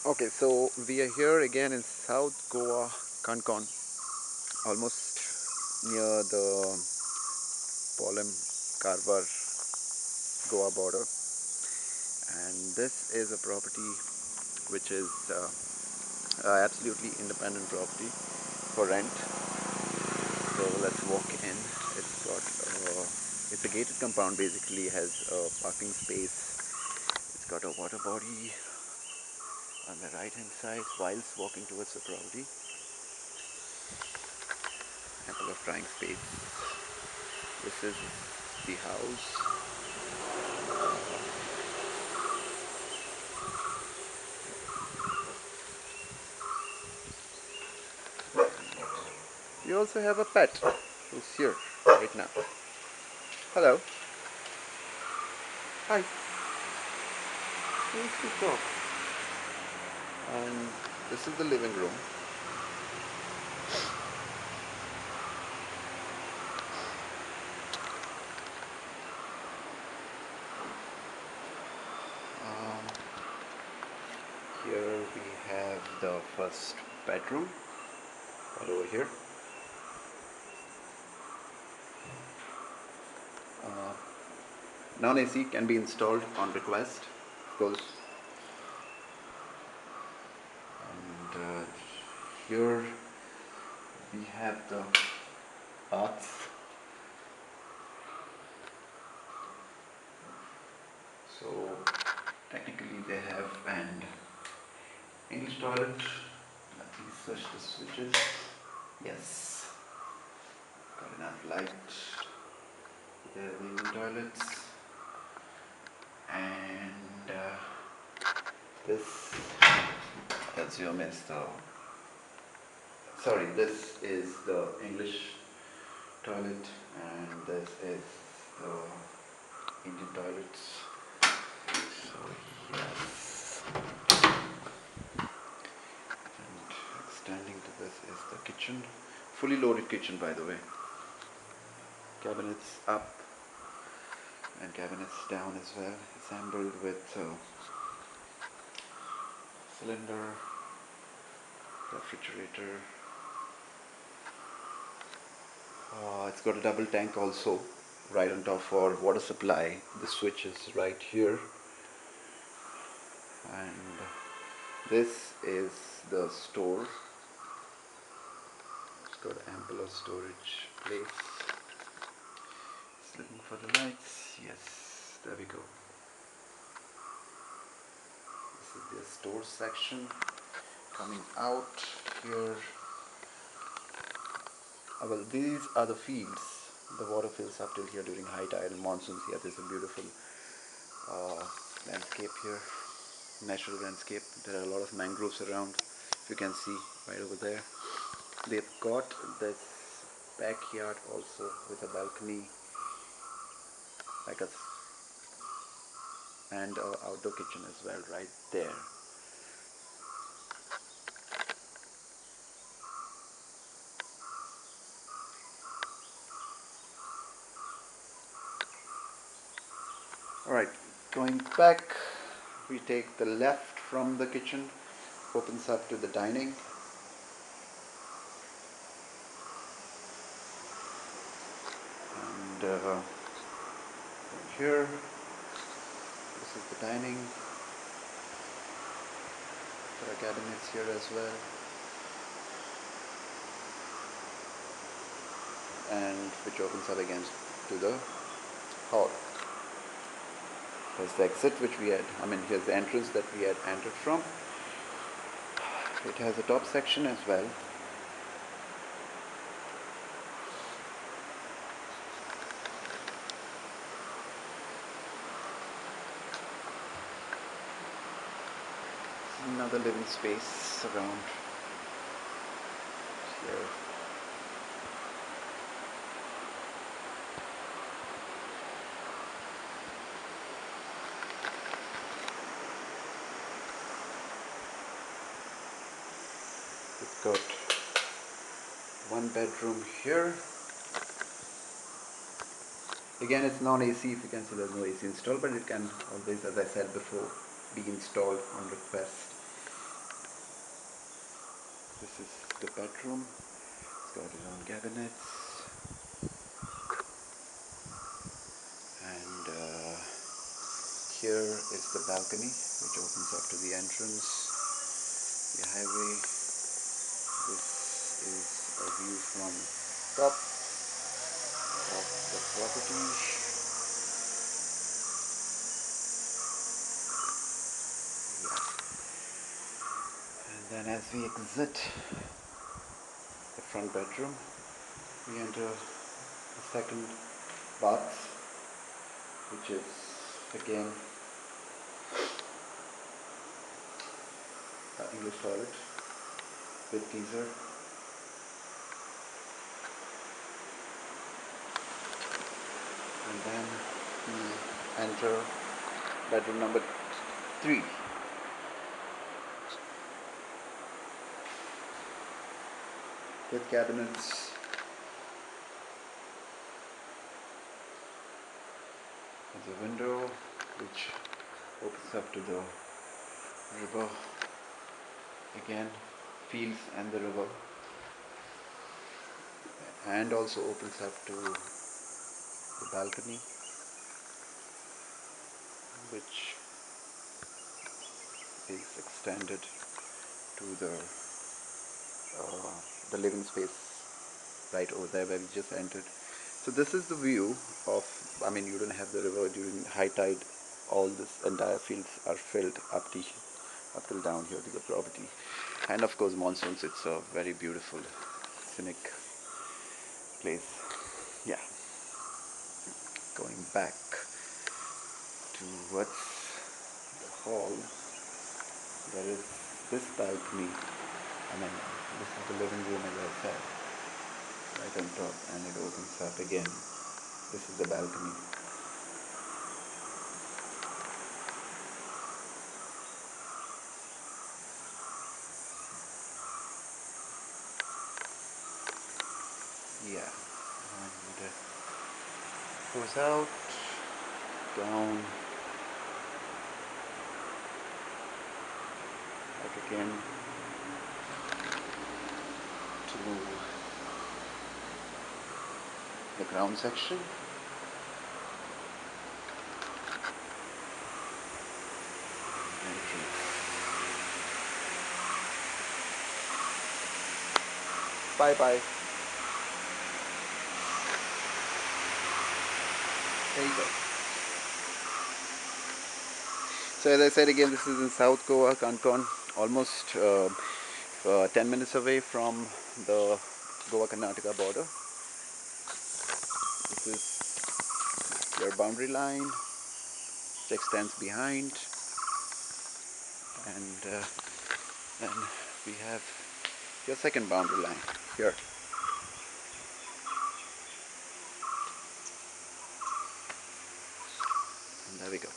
Okay, so we are here again in South Goa, Canacona, almost near the Polim Carver Goa border, and this is a property which is absolutely independent property for rent. So let's walk in. It's a gated compound, basically has a parking space. It's got a water body on the right hand side whilst walking towards the property. Ample of drying space. This is the house. We also have a pet who's here right now. Hello. Hi. Nice to talk. And this is the living room. Um, Here we have the first bedroom right over here. Uh, Non-AC can be installed on request, of course. And here we have the bath. So technically they have an English toilet. Let me search the switches. Yes, got enough light. There are the Indian toilets, and this assume is the this is the English toilet, and this is the Indian toilets. So yes, and extending to this is the kitchen, fully loaded kitchen by the way. Cabinets up and cabinets down as well, assembled with cylinder, refrigerator. It's got a double tank also right on top for water supply. The switch is right here, and this is the store. It's got ample of storage place. Just looking for the lights. Yes, there we go. This is the store section. Coming out here, well, these are the fields. The water fills up till here during high tide and monsoons. Here there's a beautiful landscape here, natural landscape. There are a lot of mangroves around, if you can see right over there. They've got this backyard also with a balcony, like a and outdoor kitchen as well right there. Alright, going back, we take the left from the kitchen, opens up to the dining. And here, this is the dining. There are cabinets here as well. And which opens up again to the hall. Here's the exit which we had, here's the entrance that we had entered from. It has a top section as well. Another living space around here. We've got one bedroom here. Again, it's non-AC. If you can see, there's no AC installed, but it can always, as I said before, be installed on request. This is the bedroom. It's got its own cabinets, and here is the balcony which opens up to the entrance, the highway. This is a view from top of the property. Yeah. And then as we exit the front bedroom, we enter the second bath, which is again English toilet with geyser. And then we enter bedroom number 3. With cabinets. There's a window which opens up to the river. Again, fields and the river. And also opens up to the balcony, which is extended to the living space right over there where we just entered. So this is the view of, I mean, you don't have the river during high tide. All this entire fields are filled up till down here to the property. And of course monsoons, it's a very beautiful scenic place. Yeah. Going back towards the hall, there is this balcony. I mean, this is the living room, as I said, right on top, and it opens up again. This is the balcony. Yeah, and goes out, down, back again to the ground section. Entrance. Bye bye. There you go. So as I said again, this is in South Goa, Canacona, almost 10 minutes away from the Goa-Karnataka border. This is your boundary line, which extends behind, and then we have your second boundary line here. And there we go.